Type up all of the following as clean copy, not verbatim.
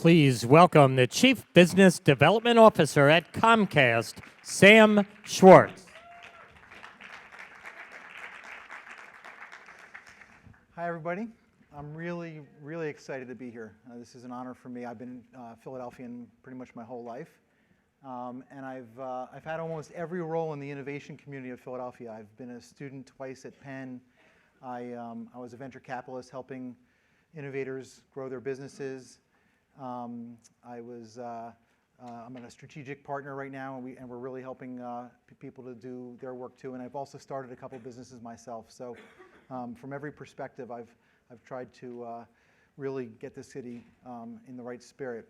Please welcome the Chief Business Development Officer at Comcast, Sam Schwartz. Hi, everybody. I'm really excited to be here. This is an honor for me. I've been Philadelphian pretty much my whole life. And I've had almost every role in the innovation community of Philadelphia. I've been a student twice at Penn. I was a venture capitalist helping innovators grow their businesses. I'm a strategic partner right now, and we're really helping people to do their work too. And I've also started a couple businesses myself. So from every perspective, I've tried to really get the city in the right spirit.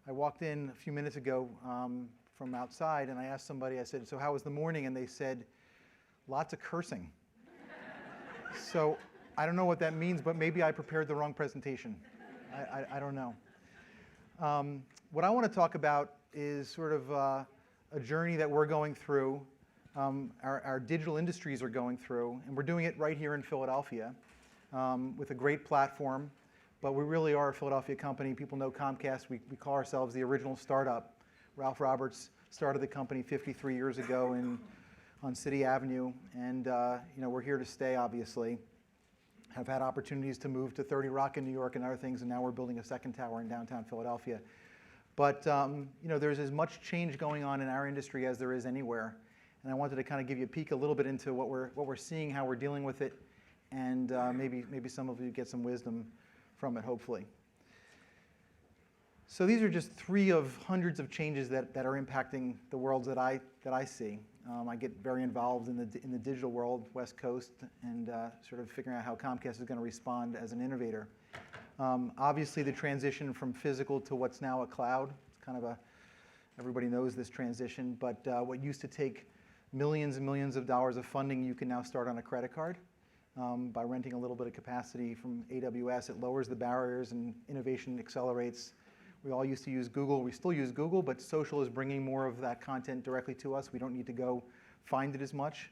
I walked in a few minutes ago from outside, and I asked somebody, I said, so how was the morning? And they said, lots of cursing. So I don't know what that means, but maybe I prepared the wrong presentation. I don't know. What I want to talk about is sort of a journey that we're going through, our digital industries are going through, and we're doing it right here in Philadelphia with a great platform. But we really are a Philadelphia company. People know Comcast. We call ourselves the original startup. Ralph Roberts started the company 53 years ago on City Avenue, and we're here to stay, obviously. Have had opportunities to move to 30 Rock in New York and other things, and now we're building a second tower in downtown Philadelphia. But there's as much change going on in our industry as there is anywhere, and I wanted to kind of give you a peek a little bit into what we're seeing, how we're dealing with it, and maybe some of you get some wisdom from it, hopefully. So these are just three of hundreds of changes that are impacting the world that I see. I get very involved in the digital world, West Coast, and sort of figuring out how Comcast is going to respond as an innovator. Obviously, the transition from physical to what's now a cloud. It's kind of everybody knows this transition, but what used to take millions and millions of dollars of funding, you can now start on a credit card. By renting a little bit of capacity from AWS, it lowers the barriers and innovation accelerates. We all used to use Google. We still use Google, but social is bringing more of that content directly to us. We don't need to go find it as much.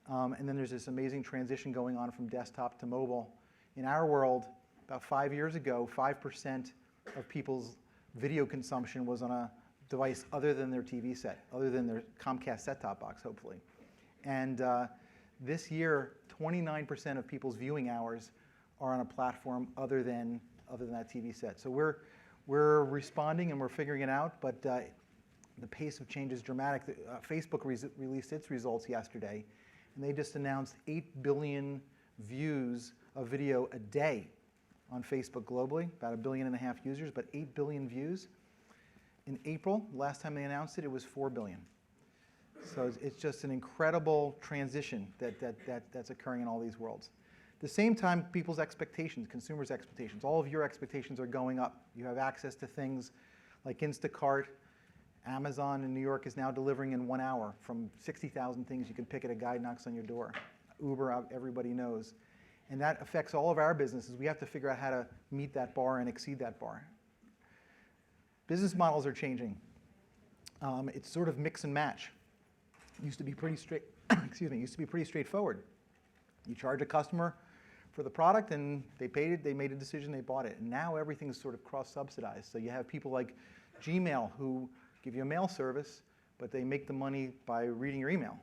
And then there's this amazing transition going on from desktop to mobile. In our world, about 5 years ago, 5% of people's video consumption was on a device other than their TV set, other than their Comcast set-top box, hopefully. And this year, 29% of people's viewing hours are on a platform other than that TV set. So we're responding and we're figuring it out, but the pace of change is dramatic. Facebook released its results yesterday, and they just announced 8 billion views of video a day on Facebook globally, about 1.5 billion users, but 8 billion views. In April, last time they announced it, it was 4 billion. So it's just an incredible transition that's occurring in all these worlds. At the same time, people's expectations, consumers' expectations, all of your expectations are going up. You have access to things like Instacart. Amazon in New York is now delivering in 1 hour from 60,000 things you can pick at a guy knocks on your door. Uber, everybody knows. And that affects all of our businesses. We have to figure out how to meet that bar and exceed that bar. Business models are changing. It's sort of mix and match. Used to be pretty straightforward. You charge a customer for the product, and they paid it, they made a decision, they bought it. And now everything's sort of cross-subsidized. So you have people like Gmail who give you a mail service, but they make the money by reading your email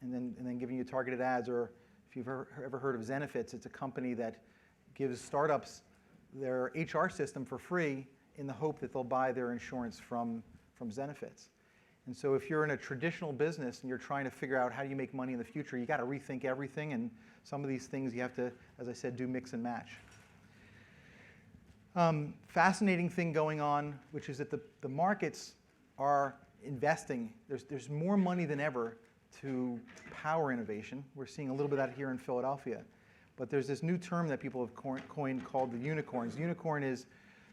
and then giving you targeted ads. Or if you've ever heard of Zenefits, it's a company that gives startups their HR system for free in the hope that they'll buy their insurance from Zenefits. And so if you're in a traditional business and you're trying to figure out how do you make money in the future, you got to rethink everything. And some of these things you have to, as I said, do mix and match. Fascinating thing going on, which is that the markets are investing. There's more money than ever to power innovation. We're seeing a little bit of that here in Philadelphia. But there's this new term that people have coined called the unicorns. Unicorn is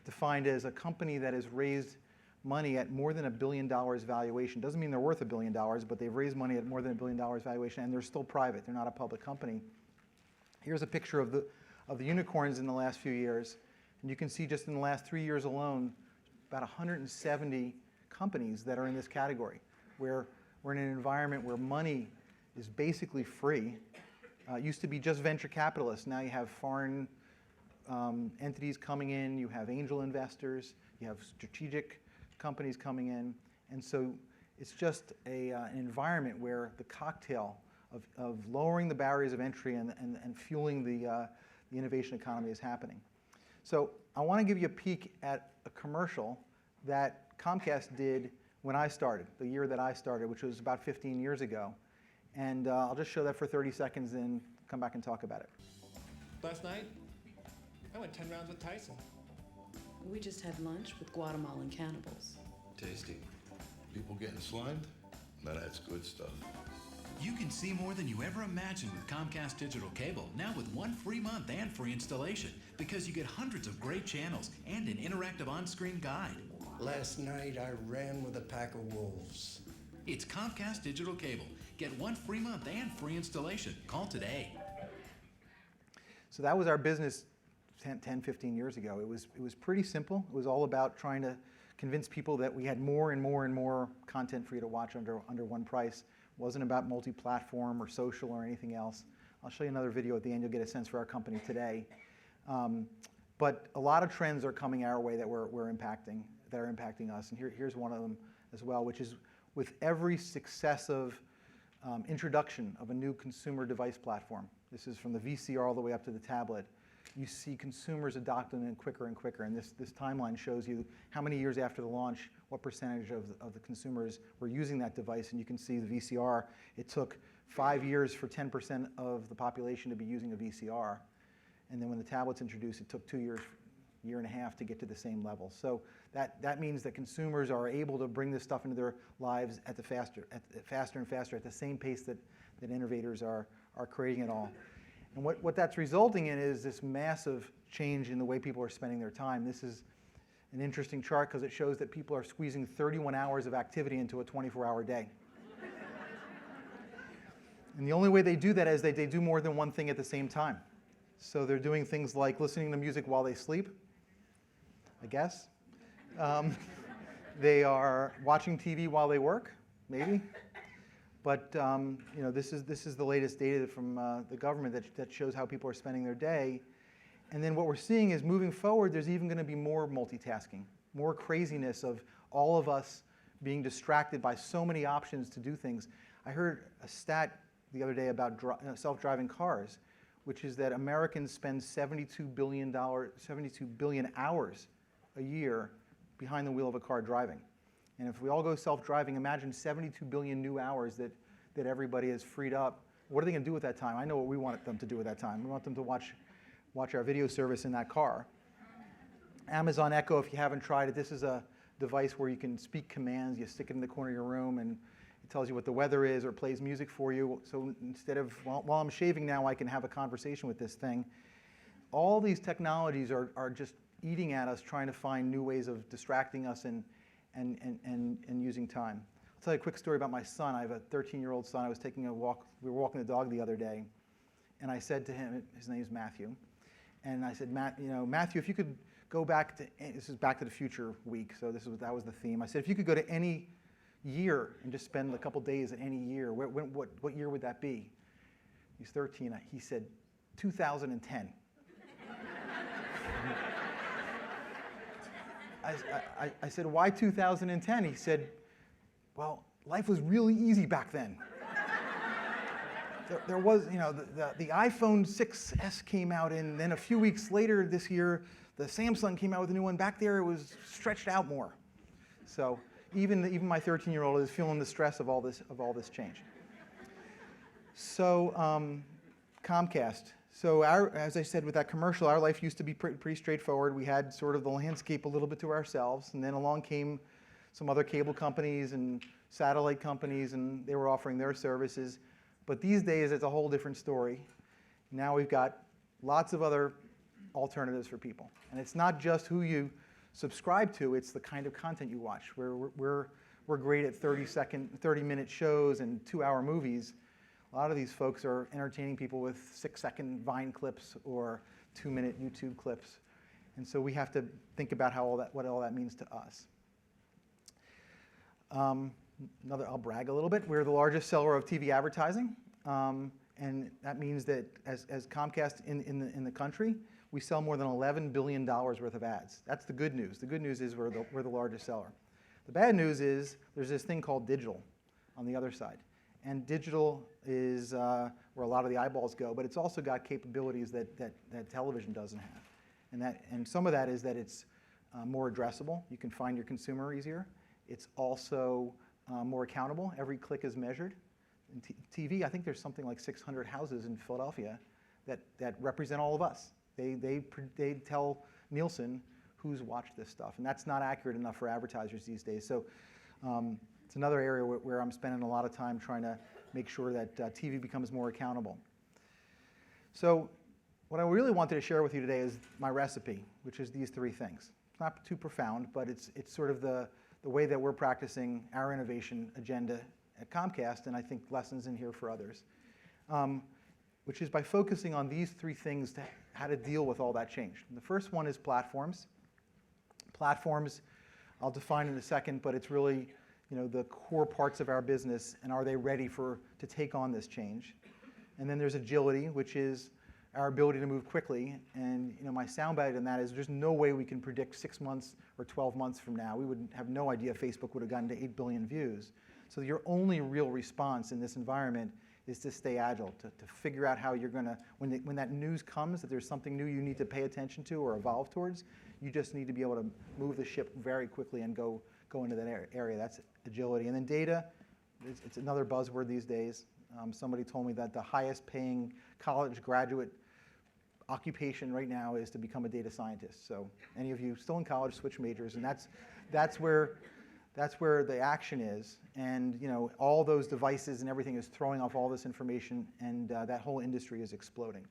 defined as a company that has raised money at more than $1 billion valuation. Doesn't mean they're worth $1 billion, but they've raised money at more than $1 billion valuation, and they're still private. They're not a public company. Here's a picture of the unicorns in the last few years, and you can see just in the last 3 years alone, about 170 companies that are in this category, where we're in an environment where money is basically free. It used to be just venture capitalists. Now you have foreign entities coming in, you have angel investors, you have strategic companies coming in, and so it's just an environment where the cocktail of lowering the barriers of entry and fueling the innovation economy is happening. So I want to give you a peek at a commercial that Comcast did when I started, the year that I started, which was about 15 years ago. And I'll just show that for 30 seconds and come back and talk about it. Last night, I went 10 rounds with Tyson. We just had lunch with Guatemalan cannibals. Tasty. People getting slimed? Now that's good stuff. You can see more than you ever imagined with Comcast Digital Cable, now with 1 free month and free installation, because you get hundreds of great channels and an interactive on-screen guide. Last night I ran with a pack of wolves. It's Comcast Digital Cable. Get 1 free month and free installation. Call today. So that was our business 10, 15 years ago. It was pretty simple. It was all about trying to convince people that we had more and more and more content for you to watch under one price. It wasn't about multi-platform or social or anything else. I'll show you another video at the end. You'll get a sense for our company today. But a lot of trends are coming our way that are impacting us. And here's one of them as well, which is with every successive introduction of a new consumer device platform. This is from the VCR all the way up to the tablet. You see consumers adopting it quicker and quicker. And this timeline shows you how many years after the launch, what percentage of the consumers were using that device. And you can see the VCR, it took 5 years for 10% of the population to be using a VCR. And then when the tablet's introduced, it took 2 years, year and a half to get to the same level. So that means that consumers are able to bring this stuff into their lives at faster and faster, at the same pace that innovators are creating it all. And what that's resulting in is this massive change in the way people are spending their time. This is an interesting chart because it shows that people are squeezing 31 hours of activity into a 24-hour day. And the only way they do that is they do more than one thing at the same time. So they're doing things like listening to music while they sleep, I guess. They are watching TV while they work, maybe. But this is the latest data from the government that shows how people are spending their day. And then what we're seeing is moving forward, there's even going to be more multitasking, more craziness of all of us being distracted by so many options to do things. I heard a stat the other day about self-driving cars, which is that Americans spend 72 billion hours a year behind the wheel of a car driving. And if we all go self-driving, imagine 72 billion new hours that everybody has freed up. What are they going to do with that time? I know what we want them to do with that time. We want them to watch our video service in that car. Amazon Echo, if you haven't tried it, this is a device where you can speak commands. You stick it in the corner of your room, and it tells you what the weather is or plays music for you. So instead of, while I'm shaving now, I can have a conversation with this thing. All these technologies are just eating at us, trying to find new ways of distracting us and using time. I'll tell you a quick story about my son. I have a 13-year-old son. I was taking a walk. We were walking the dog the other day, and I said to him, his name is Matthew, and I said, Matthew, if you could go back to, this is Back to the Future week, so that was the theme. I said, if you could go to any year and just spend a couple days at any year, what year would that be? He's 13. He said, 2010. I said, why 2010? He said, well, life was really easy back then. There was, the iPhone 6S came out, and then a few weeks later this year, the Samsung came out with a new one. Back there, it was stretched out more. So even my 13-year-old is feeling the stress of all this change. So Comcast. So as I said with that commercial, our life used to be pretty straightforward. We had sort of the landscape a little bit to ourselves, and then along came some other cable companies and satellite companies, and they were offering their services. But these days, it's a whole different story. Now we've got lots of other alternatives for people. And it's not just who you subscribe to, it's the kind of content you watch. We're great at 30-minute shows and 2-hour movies. A lot of these folks are entertaining people with 6-second Vine clips or 2-minute YouTube clips. And so we have to think about what all that means to us. I'll brag a little bit. We're the largest seller of TV advertising. And that means that as Comcast in the country, we sell more than $11 billion worth of ads. That's the good news. The good news is we're the largest seller. The bad news is there's this thing called digital on the other side. And digital is where a lot of the eyeballs go, but it's also got capabilities that television doesn't have. And some of that is that it's more addressable. You can find your consumer easier. It's also more accountable. Every click is measured. In TV, I think there's something like 600 houses in Philadelphia that represent all of us. They tell Nielsen who's watched this stuff, and that's not accurate enough for advertisers these days. So it's another area where I'm spending a lot of time trying to make sure that TV becomes more accountable. So what I really wanted to share with you today is my recipe, which is these three things. It's not too profound, but it's sort of the way that we're practicing our innovation agenda at Comcast, and I think lessons in here for others, which is by focusing on these three things to how to deal with all that change. And the first one is platforms. Platforms, I'll define in a second, but it's really the core parts of our business, and are they ready to take on this change? And then there's agility, which is our ability to move quickly. And my soundbite in that is there's no way we can predict 6 months or 12 months from now. We would have no idea Facebook would have gotten to 8 billion views. So your only real response in this environment is to stay agile, to figure out how you're going to, when that news comes that there's something new you need to pay attention to or evolve towards, you just need to be able to move the ship very quickly and go into that area. That's agility. And then data, it's another buzzword these days. Somebody told me that the highest paying college graduate occupation right now is to become a data scientist. So any of you still in college, switch majors, and that's where the action is. And all those devices and everything is throwing off all this information, and that whole industry is exploding.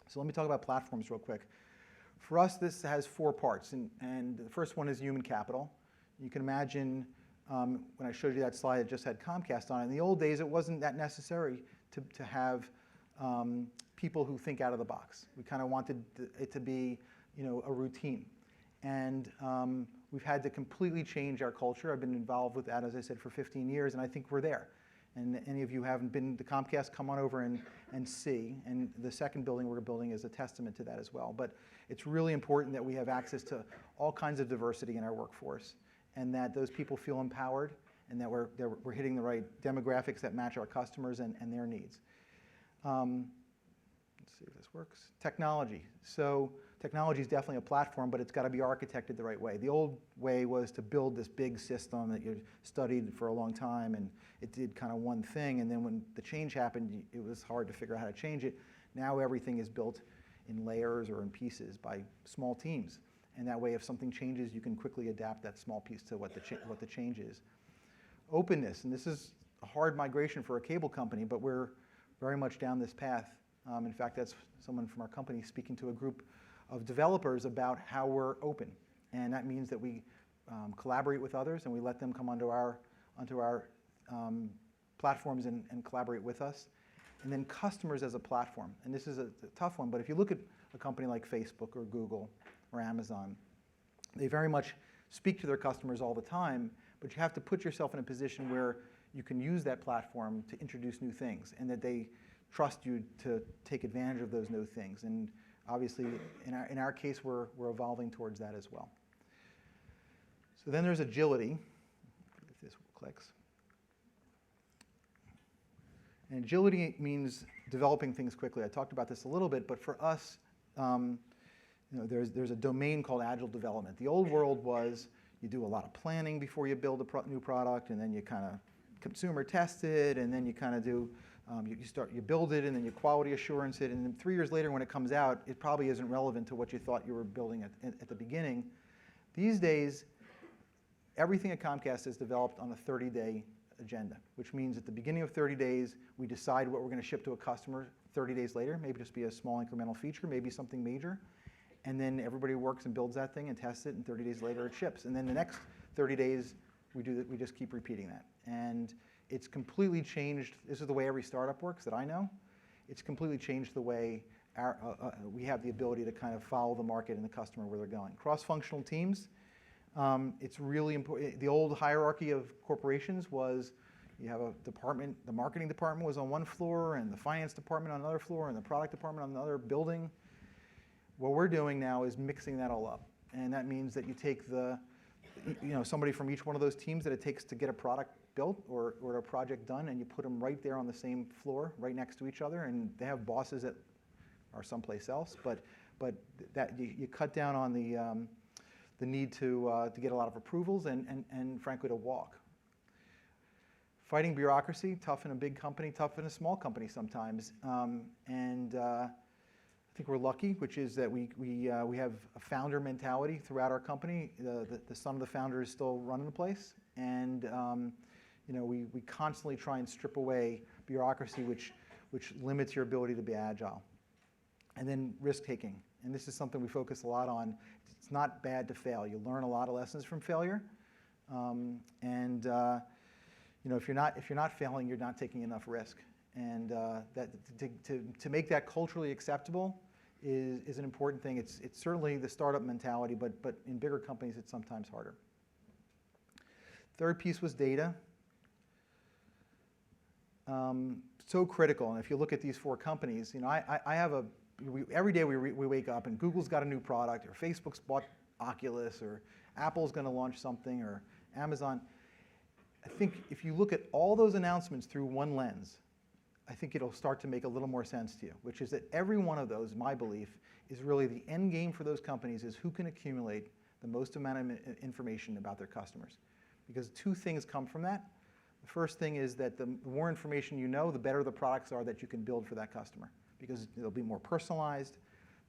So let me talk about platforms real quick. For us, this has 4 parts, and the first one is human capital. You can imagine when I showed you that slide, it just had Comcast on it. In the old days, it wasn't that necessary to have people who think out of the box. We kind of wanted it to be a routine. And we've had to completely change our culture. I've been involved with that, as I said, for 15 years, and I think we're there. And any of you who haven't been to Comcast, come on over and see. And the second building we're building is a testament to that as well. But it's really important that we have access to all kinds of diversity in our workforce, and that those people feel empowered, and that we're hitting the right demographics that match our customers and their needs. Let's see if this works. Technology. So technology is definitely a platform, but it's got to be architected the right way. The old way was to build this big system that you studied for a long time, and it did kind of one thing, and then when the change happened, it was hard to figure out how to change it. Now everything is built in layers or in pieces by small teams, and that way if something changes, you can quickly adapt that small piece to what the change is. Openness, and this is a hard migration for a cable company, but we're very much down this path. In fact, that's someone from our company speaking to a group of developers about how we're open, and that means that we collaborate with others and we let them come onto our platforms and collaborate with us. And then customers as a platform, and this is a tough one, but if you look at a company like Facebook or Google or Amazon, they very much speak to their customers all the time, but you have to put yourself in a position where you can use that platform to introduce new things, and that they trust you to take advantage of those new things. And obviously, in our case, we're evolving towards that as well. So then there's agility, if this clicks. And agility means developing things quickly. I talked about this a little bit, but for us, there's a domain called agile development. The old world was you do a lot of planning before you build a new product, and then you kind of consumer test it, and then you kind of do you build it, and then you quality assurance it, and then 3 years later when it comes out, it probably isn't relevant to what you thought you were building at the beginning. These days, everything at Comcast is developed on a 30-day agenda, which means at the beginning of 30 days, we decide what we're going to ship to a customer 30 days later, maybe just be a small incremental feature, maybe something major, and then everybody works and builds that thing and tests it, and 30 days later it ships. And then the next 30 days, we just keep repeating that. And it's completely changed. This is the way every startup works that I know. It's completely changed the way we have the ability to kind of follow the market and the customer where they're going. Cross-functional teams, it's really important. The old hierarchy of corporations was you have a department, the marketing department was on one floor, and the finance department on another floor, and the product department on another building. What we're doing now is mixing that all up. And that means that you take somebody from each one of those teams that it takes to get a product built or a project done, and you put them right there on the same floor, right next to each other, and they have bosses that are someplace else, but that you cut down on the need to get a lot of approvals and frankly to walk. Fighting bureaucracy, tough in a big company, tough in a small company sometimes, and I think we're lucky, which is that we have a founder mentality throughout our company. The son of the founder is still running the place, and we constantly try and strip away bureaucracy, which limits your ability to be agile. And then risk taking, and this is something we focus a lot on. It's not bad to fail. You learn a lot of lessons from failure, and if you're not failing, you're not taking enough risk. And that to make that culturally acceptable is an important thing. It's certainly the startup mentality, but in bigger companies, it's sometimes harder. Third piece was data. So critical. And if you look at these 4 companies, I have every day we wake up and Google's got a new product, or Facebook's bought Oculus, or Apple's going to launch something, or Amazon. I think if you look at all those announcements through one lens, I think it'll start to make a little more sense to you, which is that every one of those, my belief, is really the end game for those companies is who can accumulate the most amount of information about their customers. Because 2 things come from that. The first thing is that the more information you know, the better the products are that you can build for that customer, because they'll be more personalized,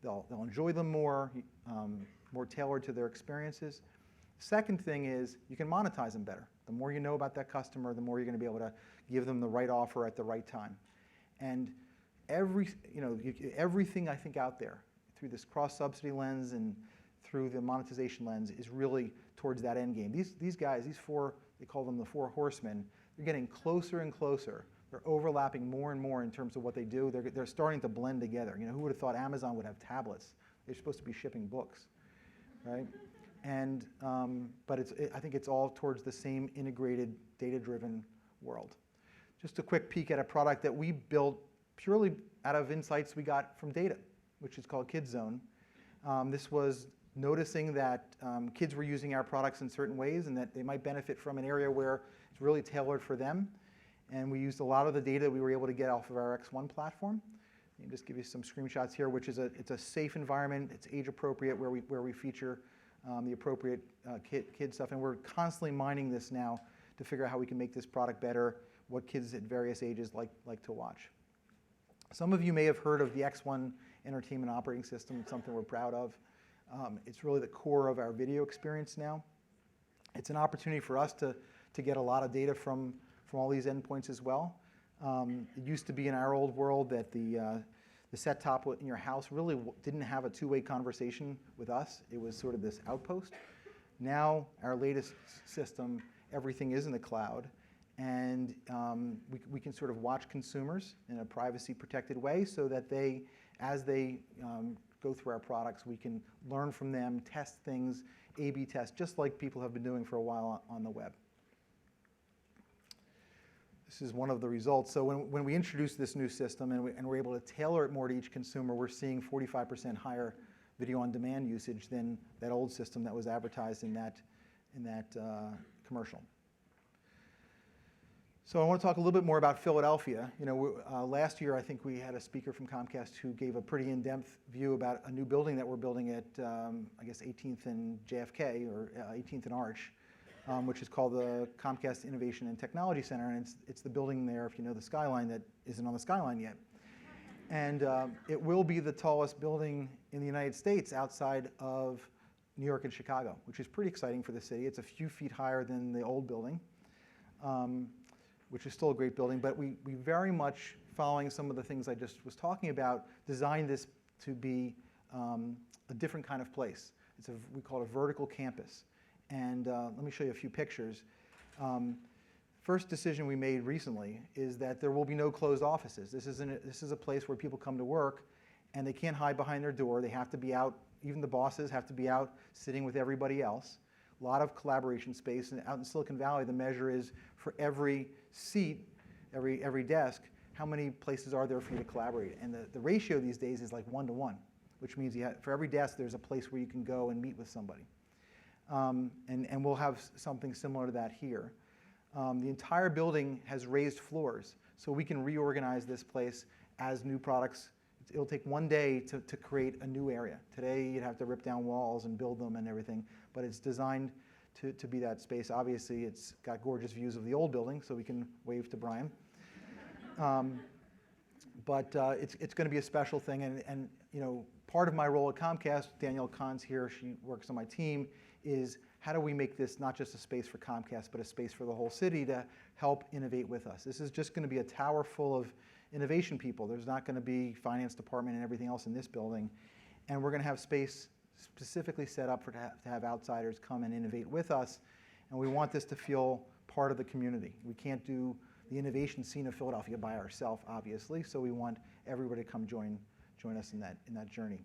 they'll enjoy them more tailored to their experiences. Second thing is you can monetize them better. The more you know about that customer, the more you're going to be able to give them the right offer at the right time. And everything I think out there through this cross-subsidy lens and through the monetization lens is really towards that end game. These guys, these 4, they call them the 4 horsemen, they're getting closer and closer. They're overlapping more and more in terms of what they do. They're starting to blend together. Who would have thought Amazon would have tablets? They're supposed to be shipping books, right? And but I think it's all towards the same integrated, data-driven world. Just a quick peek at a product that we built purely out of insights we got from data, which is called Kids Zone. This was noticing that kids were using our products in certain ways and that they might benefit from an area where it's really tailored for them. And we used a lot of the data we were able to get off of our X1 platform. Let me just give you some screenshots here, which is it's a safe environment. It's age appropriate, where we feature the appropriate kid stuff. And we're constantly mining this now to figure out how we can make this product better, what kids at various ages like to watch. Some of you may have heard of the X1 entertainment operating system. It's something we're proud of. It's really the core of our video experience now. It's an opportunity for us to get a lot of data from all these endpoints as well. It used to be in our old world that the set-top in your house really didn't have a two-way conversation with us. It was sort of this outpost. Now, our latest system, everything is in the cloud, and we can sort of watch consumers in a privacy-protected way so that as they go through our products, we can learn from them, test things, A/B test, just like people have been doing for a while on the web. This is one of the results. So when we introduced this new system and we're able to tailor it more to each consumer, we're seeing 45% higher video on demand usage than that old system that was advertised in that commercial. So I want to talk a little bit more about Philadelphia. Last year I think we had a speaker from Comcast who gave a pretty in-depth view about a new building that we're building at I guess 18th and JFK, or 18th and Arch. Which is called the Comcast Innovation and Technology Center, and it's the building there, if you know the skyline, that isn't on the skyline yet. And it will be the tallest building in the United States outside of New York and Chicago, which is pretty exciting for the city. It's a few feet higher than the old building, which is still a great building, but we very much, following some of the things I just was talking about, designed this to be a different kind of place. We call it a vertical campus. And let me show you a few pictures. First decision we made recently is that there will be no closed offices. This is a place where people come to work, and they can't hide behind their door. They have to be out. Even the bosses have to be out sitting with everybody else. A lot of collaboration space. And out in Silicon Valley, the measure is for every seat, every desk, how many places are there for you to collaborate? And the ratio these days is like 1 to 1. which means for every desk there's a place where you can go and meet with somebody. And we'll have something similar to that here. The entire building has raised floors, so we can reorganize this place as new products. It'll take one day to create a new area. Today you'd have to rip down walls and build them and everything, but it's designed to be that space. Obviously, it's got gorgeous views of the old building, so we can wave to Brian. But it's going to be a special thing, and you know, part of my role at Comcast, Danielle Kahn's here, she works on my team, is how do we make this not just a space for Comcast, but a space for the whole city to help innovate with us. This is just going to be a tower full of innovation people. There's not going to be finance department and everything else in this building, and we're going to have space specifically set up to have outsiders come and innovate with us, and we want this to feel part of the community. We can't do the innovation scene of Philadelphia by ourselves, obviously, so we want everybody to come join us in that journey.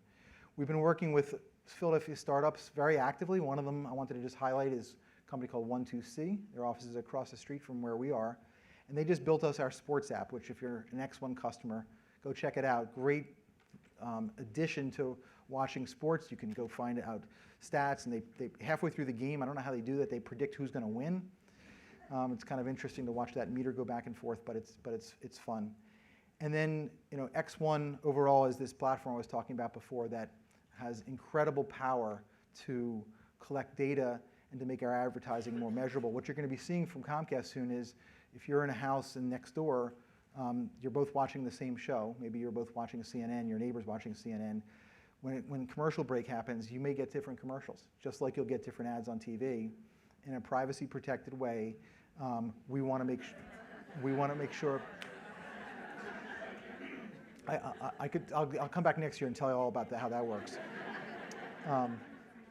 We've been working with Philadelphia startups very actively. One of them I wanted to just highlight is a company called 12C. Their office is across the street from where we are, and they just built us our sports app, which if you're an X1 customer, go check it out. Great addition to watching sports. You can go find out stats, and they halfway through the game, I don't know how they do that, they predict who's going to win. It's kind of interesting to watch that meter go back and forth, but it's fun. And then, you know, X1 overall is this platform I was talking about before that has incredible power to collect data and to make our advertising more measurable. What you're going to be seeing from Comcast soon is if you're in a house and next door, you're both watching the same show. Maybe you're both watching CNN, your neighbor's watching CNN. When commercial break happens, you may get different commercials, just like you'll get different ads on TV. In a privacy-protected way, we want to make sure. I'll come back next year and tell you all about how that works.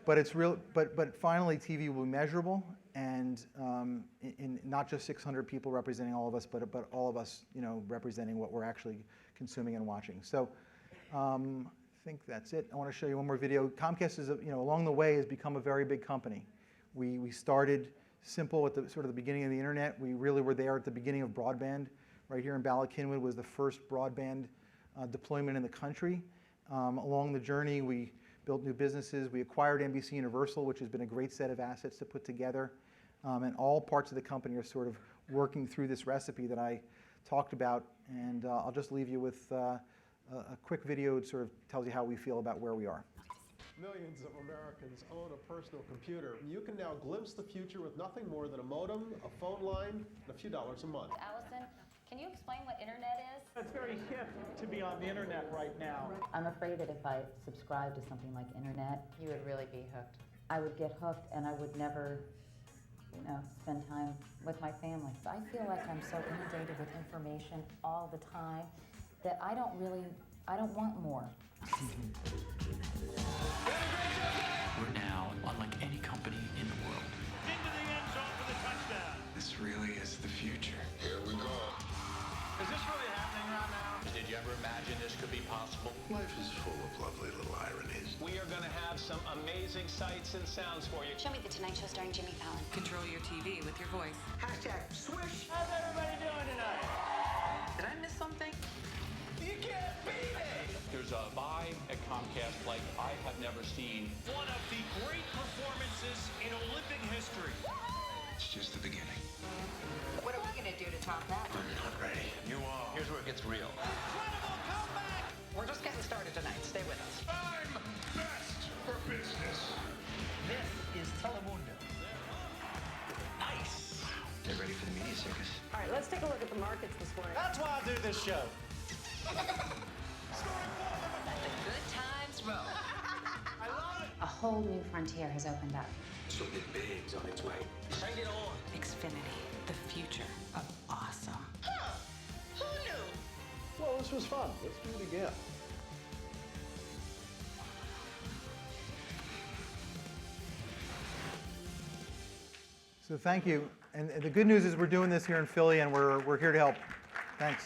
But it's real. But finally, TV will be measurable, and in not just 600 people representing all of us, but all of us, you know, representing what we're actually consuming and watching. So. I think that's it. I want to show you one more video. Comcast is, you know, along the way has become a very big company. We started simple at the sort of the beginning of the internet. We really were there at the beginning of broadband. Right here in Bala-Cynwyd was the first broadband deployment in the country. Along the journey, we built new businesses. We acquired NBC Universal, which has been a great set of assets to put together. And all parts of the company are sort of working through this recipe that I talked about. And I'll just leave you with a quick video. It sort of tells you how we feel about where we are. Millions of Americans own a personal computer. You can now glimpse the future with nothing more than a modem, a phone line, and a few dollars a month. Allison, can you explain what internet is? It's very hip to be on the internet right now. I'm afraid that if I subscribed to something like internet, You would really be hooked. I would get hooked and I would never, you know, spend time with my family. I feel like I'm so inundated with information all the time that I don't want more. We're now unlike any company in the world. Into the end zone for the touchdown. This really is the future. Here we go. Is this really happening right now? Did you ever imagine this could be possible? Life is full of lovely little ironies. We are going to have some amazing sights and sounds for you. Show me the Tonight Show starring Jimmy Fallon. Control your TV with your voice. Hashtag swish. How's everybody doing tonight? Did I miss something? You can't beat it. There's a vibe at Comcast like I have never seen. One of the great performances in Olympic history. It's just the beginning. What are we going to do to top that? I'm not ready. You are. Here's where it gets real. Incredible comeback. We're just getting started tonight. Stay with us. I'm best for business. This is Telemundo. Nice. Get ready for the media circus. All right, let's take a look at the markets this morning. That's why I do this show. Let the good times roll. I love it. A whole new frontier has opened up. Something big's on its way. Bring it on. Xfinity, the future of awesome. Who knew? Well, this was fun. Let's do it again. So thank you. And the good news is we're doing this here in Philly, and we're here to help. Thanks.